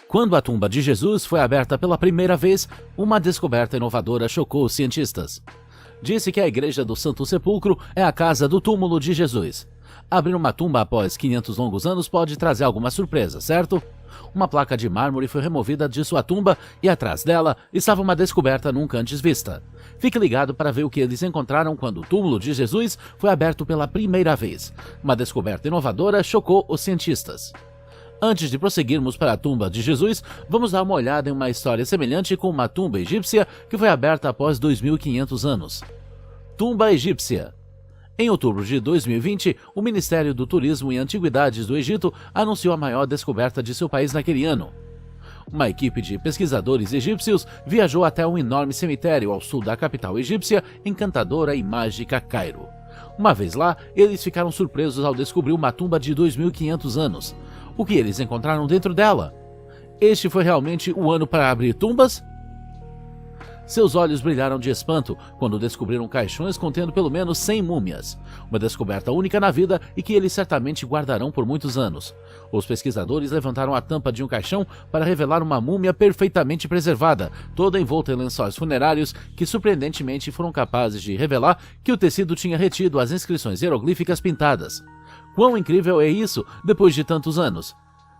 Quando a tumba de Jesus foi aberta pela primeira vez, uma descoberta inovadora chocou os cientistas. Disse que a Igreja do Santo Sepulcro é a casa do túmulo de Jesus. Abrir uma tumba após 500 longos anos pode trazer alguma surpresa, certo? Uma placa de mármore foi removida de sua tumba e atrás dela estava uma descoberta nunca antes vista. Fique ligado para ver o que eles encontraram quando o túmulo de Jesus foi aberto pela primeira vez. Uma descoberta inovadora chocou os cientistas. Antes de prosseguirmos para a tumba de Jesus, vamos dar uma olhada em uma história semelhante com uma tumba egípcia que foi aberta após 2.500 anos. Tumba egípcia. Em outubro de 2020, o Ministério do Turismo e Antiguidades do Egito anunciou a maior descoberta de seu país naquele ano. Uma equipe de pesquisadores egípcios viajou até um enorme cemitério ao sul da capital egípcia, encantadora e mágica Cairo. Uma vez lá, eles ficaram surpresos ao descobrir uma tumba de 2.500 anos. O que eles encontraram dentro dela? Este foi realmente o ano para abrir tumbas? Seus olhos brilharam de espanto quando descobriram caixões contendo pelo menos 100 múmias. Uma descoberta única na vida e que eles certamente guardarão por muitos anos. Os pesquisadores levantaram a tampa de um caixão para revelar uma múmia perfeitamente preservada, toda envolta em lençóis funerários que surpreendentemente foram capazes de revelar que o tecido tinha retido as inscrições hieroglíficas pintadas. Quão incrível é isso depois de tantos anos?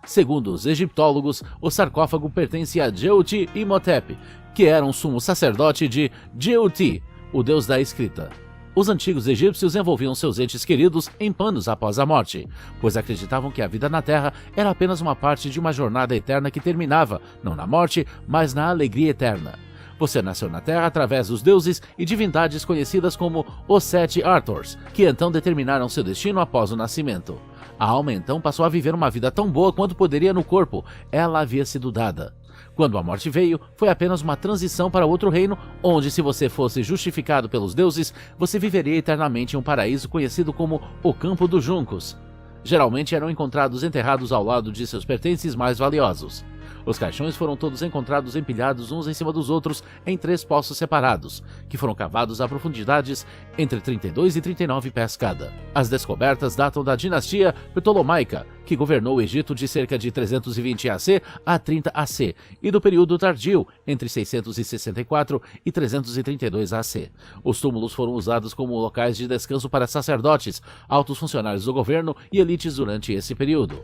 Segundo os egiptólogos, o sarcófago pertence a Djeuti Imhotep, que era um sumo sacerdote de Djeuti, o deus da escrita. Os antigos egípcios envolviam seus entes queridos em panos após a morte, pois acreditavam que a vida na Terra era apenas uma parte de uma jornada eterna que terminava, não na morte, mas na alegria eterna. Você nasceu na Terra através dos deuses e divindades conhecidas como os 7 Arthurs, que então determinaram seu destino após o nascimento. A alma então passou a viver uma vida tão boa quanto poderia no corpo, ela havia sido dada. Quando a morte veio, foi apenas uma transição para outro reino, onde se você fosse justificado pelos deuses, você viveria eternamente em um paraíso conhecido como o Campo dos Juncos. Geralmente eram encontrados enterrados ao lado de seus pertences mais valiosos. Os caixões foram todos encontrados empilhados uns em cima dos outros em 3 poços separados, que foram cavados a profundidades entre 32 e 39 pés cada. As descobertas datam da dinastia Ptolomaica, que governou o Egito de cerca de 320 AC a 30 AC, e do período tardio, entre 664 e 332 AC. Os túmulos foram usados como locais de descanso para sacerdotes, altos funcionários do governo e elites durante esse período.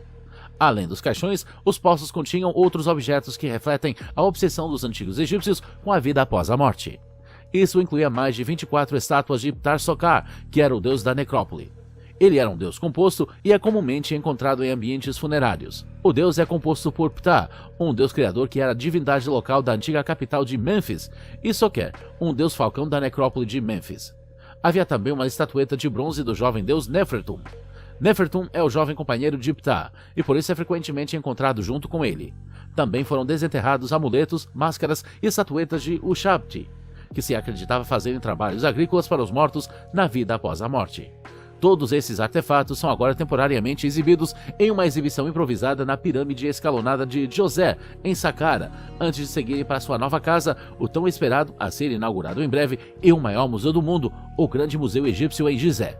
Além dos caixões, os poços continham outros objetos que refletem a obsessão dos antigos egípcios com a vida após a morte. Isso incluía mais de 24 estátuas de Ptah-Sokar, que era o deus da necrópole. Ele era um deus composto e é comumente encontrado em ambientes funerários. O deus é composto por Ptah, um deus criador que era a divindade local da antiga capital de Mênfis, e Soker, um deus falcão da necrópole de Mênfis. Havia também uma estatueta de bronze do jovem deus Nefertum. Nefertum é o jovem companheiro de Ptah, e por isso é frequentemente encontrado junto com ele. Também foram desenterrados amuletos, máscaras e estatuetas de Ushabti, que se acreditava fazerem trabalhos agrícolas para os mortos na vida após a morte. Todos esses artefatos são agora temporariamente exibidos em uma exibição improvisada na pirâmide escalonada de Djosé, em Saqqara, antes de seguirem para sua nova casa, o tão esperado, a ser inaugurado em breve, e o maior museu do mundo, o Grande Museu Egípcio em Gizé.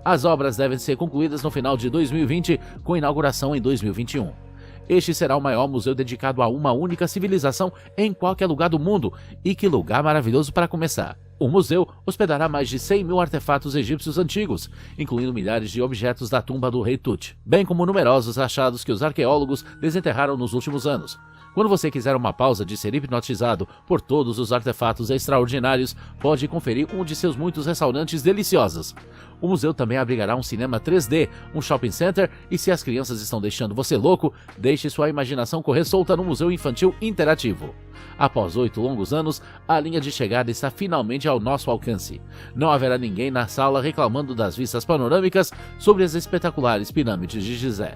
As obras devem ser concluídas no final de 2020, com inauguração em 2021. Este será o maior museu dedicado a uma única civilização em qualquer lugar do mundo, e que lugar maravilhoso para começar! O museu hospedará mais de 100 mil artefatos egípcios antigos, incluindo milhares de objetos da tumba do rei Tut, bem como numerosos achados que os arqueólogos desenterraram nos últimos anos. Quando você quiser uma pausa de ser hipnotizado por todos os artefatos extraordinários, pode conferir um de seus muitos restaurantes deliciosos. O museu também abrigará um cinema 3D, um shopping center e, se as crianças estão deixando você louco, deixe sua imaginação correr solta no Museu Infantil Interativo. Após 8 longos anos, a linha de chegada está finalmente ao nosso alcance. Não haverá ninguém na sala reclamando das vistas panorâmicas sobre as espetaculares pirâmides de Gizé.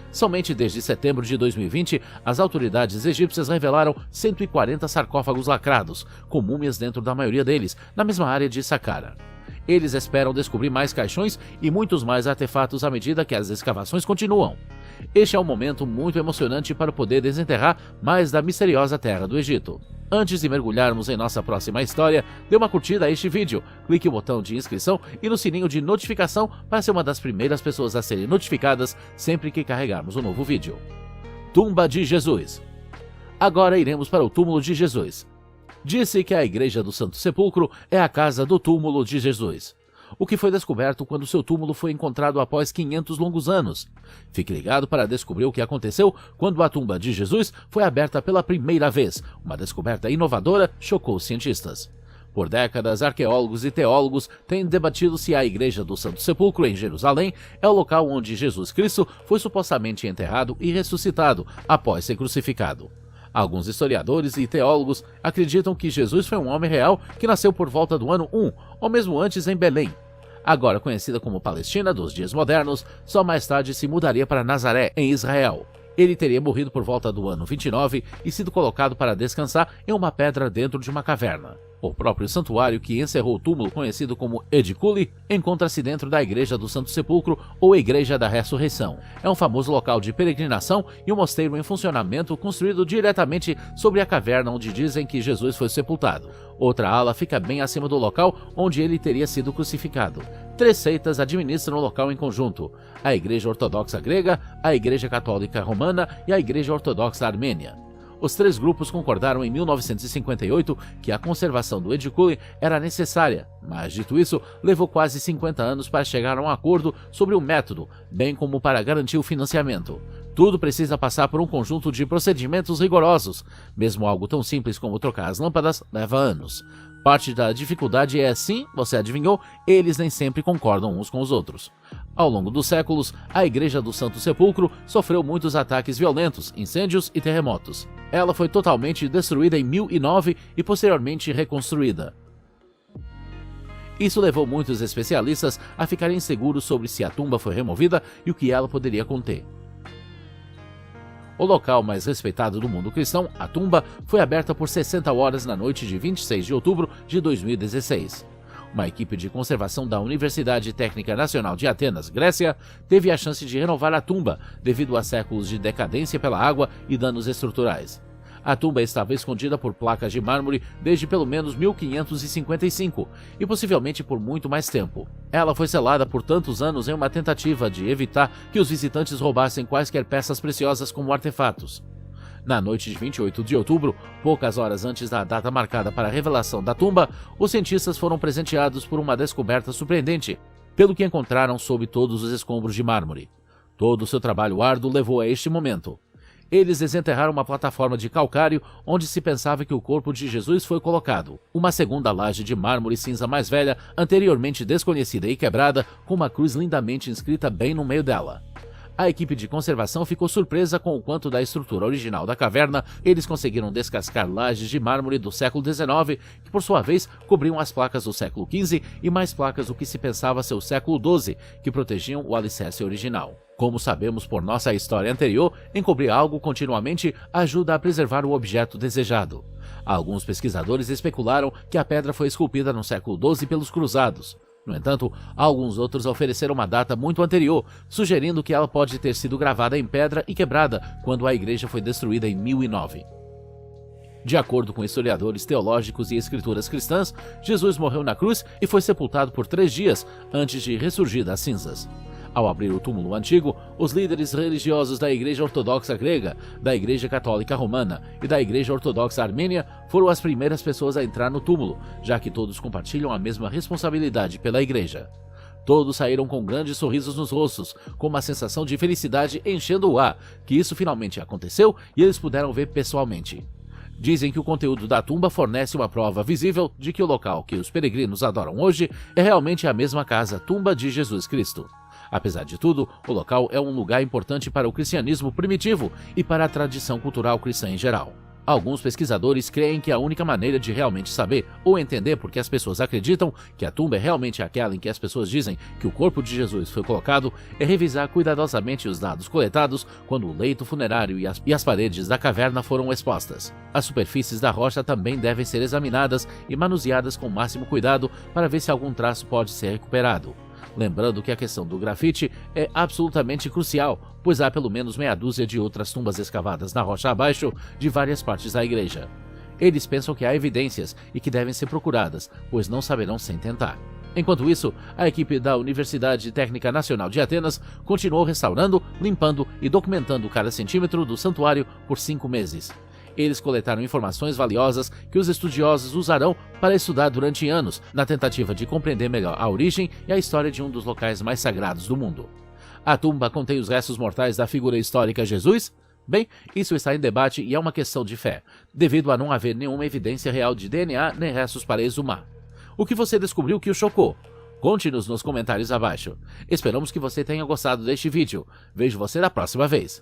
Somente desde setembro de 2020, as autoridades egípcias revelaram 140 sarcófagos lacrados, com múmias dentro da maioria deles, na mesma área de Saqqara. Eles esperam descobrir mais caixões e muitos mais artefatos à medida que as escavações continuam. Este é um momento muito emocionante para poder desenterrar mais da misteriosa terra do Egito. Antes de mergulharmos em nossa próxima história, dê uma curtida a este vídeo, clique no botão de inscrição e no sininho de notificação para ser uma das primeiras pessoas a serem notificadas sempre que carregarmos um novo vídeo. Tumba de Jesus. Agora iremos para o túmulo de Jesus. Disse que a Igreja do Santo Sepulcro é a casa do túmulo de Jesus, o que foi descoberto quando seu túmulo foi encontrado após 500 longos anos. Fique ligado para descobrir o que aconteceu quando a tumba de Jesus foi aberta pela primeira vez. Uma descoberta inovadora chocou os cientistas. Por décadas, arqueólogos e teólogos têm debatido se a Igreja do Santo Sepulcro, em Jerusalém, é o local onde Jesus Cristo foi supostamente enterrado e ressuscitado após ser crucificado. Alguns historiadores e teólogos acreditam que Jesus foi um homem real que nasceu por volta do ano 1, ou mesmo antes em Belém. Agora conhecida como Palestina dos dias modernos, só mais tarde se mudaria para Nazaré, em Israel. Ele teria morrido por volta do ano 29 e sido colocado para descansar em uma pedra dentro de uma caverna. O próprio santuário que encerrou o túmulo, conhecido como Edicule, encontra-se dentro da Igreja do Santo Sepulcro ou Igreja da Ressurreição. É um famoso local de peregrinação e um mosteiro em funcionamento construído diretamente sobre a caverna onde dizem que Jesus foi sepultado. Outra ala fica bem acima do local onde ele teria sido crucificado. 3 seitas administram o local em conjunto: a Igreja Ortodoxa Grega, a Igreja Católica Romana e a Igreja Ortodoxa Armênia. Os 3 grupos concordaram em 1958 que a conservação do Edicule era necessária, mas, dito isso, levou quase 50 anos para chegar a um acordo sobre o método, bem como para garantir o financiamento. Tudo precisa passar por um conjunto de procedimentos rigorosos. Mesmo algo tão simples como trocar as lâmpadas leva anos. Parte da dificuldade é, sim, você adivinhou, eles nem sempre concordam uns com os outros. Ao longo dos séculos, a Igreja do Santo Sepulcro sofreu muitos ataques violentos, incêndios e terremotos. Ela foi totalmente destruída em 1009 e posteriormente reconstruída. Isso levou muitos especialistas a ficarem inseguros sobre se a tumba foi removida e o que ela poderia conter. O local mais respeitado do mundo cristão, a tumba, foi aberta por 60 horas na noite de 26 de outubro de 2016. Uma equipe de conservação da Universidade Técnica Nacional de Atenas, Grécia, teve a chance de renovar a tumba devido a séculos de decadência pela água e danos estruturais. A tumba estava escondida por placas de mármore desde pelo menos 1555 e possivelmente por muito mais tempo. Ela foi selada por tantos anos em uma tentativa de evitar que os visitantes roubassem quaisquer peças preciosas como artefatos. Na noite de 28 de outubro, poucas horas antes da data marcada para a revelação da tumba, os cientistas foram presenteados por uma descoberta surpreendente, pelo que encontraram sob todos os escombros de mármore. Todo o seu trabalho árduo levou a este momento. Eles desenterraram uma plataforma de calcário onde se pensava que o corpo de Jesus foi colocado. Uma segunda laje de mármore cinza mais velha, anteriormente desconhecida e quebrada, com uma cruz lindamente inscrita bem no meio dela. A equipe de conservação ficou surpresa com o quanto da estrutura original da caverna eles conseguiram descascar lajes de mármore do século XIX, que por sua vez cobriam as placas do século XV e mais placas do que se pensava ser o século XII, que protegiam o alicerce original. Como sabemos por nossa história anterior, encobrir algo continuamente ajuda a preservar o objeto desejado. Alguns pesquisadores especularam que a pedra foi esculpida no século XII pelos cruzados. No entanto, alguns outros ofereceram uma data muito anterior, sugerindo que ela pode ter sido gravada em pedra e quebrada quando a igreja foi destruída em 1009. De acordo com historiadores teológicos e escrituras cristãs, Jesus morreu na cruz e foi sepultado por 3 dias antes de ressurgir das cinzas. Ao abrir o túmulo antigo, os líderes religiosos da Igreja Ortodoxa Grega, da Igreja Católica Romana e da Igreja Ortodoxa Armênia foram as primeiras pessoas a entrar no túmulo, já que todos compartilham a mesma responsabilidade pela Igreja. Todos saíram com grandes sorrisos nos rostos, com uma sensação de felicidade enchendo o ar, que isso finalmente aconteceu e eles puderam ver pessoalmente. Dizem que o conteúdo da tumba fornece uma prova visível de que o local que os peregrinos adoram hoje é realmente a mesma casa-tumba de Jesus Cristo. Apesar de tudo, o local é um lugar importante para o cristianismo primitivo e para a tradição cultural cristã em geral. Alguns pesquisadores creem que a única maneira de realmente saber ou entender por que as pessoas acreditam que a tumba é realmente aquela em que as pessoas dizem que o corpo de Jesus foi colocado é revisar cuidadosamente os dados coletados quando o leito funerário e as paredes da caverna foram expostas. As superfícies da rocha também devem ser examinadas e manuseadas com o máximo cuidado para ver se algum traço pode ser recuperado. Lembrando que a questão do grafite é absolutamente crucial, pois há pelo menos meia dúzia de outras tumbas escavadas na rocha abaixo de várias partes da igreja. Eles pensam que há evidências e que devem ser procuradas, pois não saberão sem tentar. Enquanto isso, a equipe da Universidade Técnica Nacional de Atenas continuou restaurando, limpando e documentando cada centímetro do santuário por 5 meses. Eles coletaram informações valiosas que os estudiosos usarão para estudar durante anos, na tentativa de compreender melhor a origem e a história de um dos locais mais sagrados do mundo. A tumba contém os restos mortais da figura histórica Jesus? Bem, isso está em debate e é uma questão de fé, devido a não haver nenhuma evidência real de DNA nem restos para exumar. O que você descobriu que o chocou? Conte-nos nos comentários abaixo. Esperamos que você tenha gostado deste vídeo. Vejo você na próxima vez.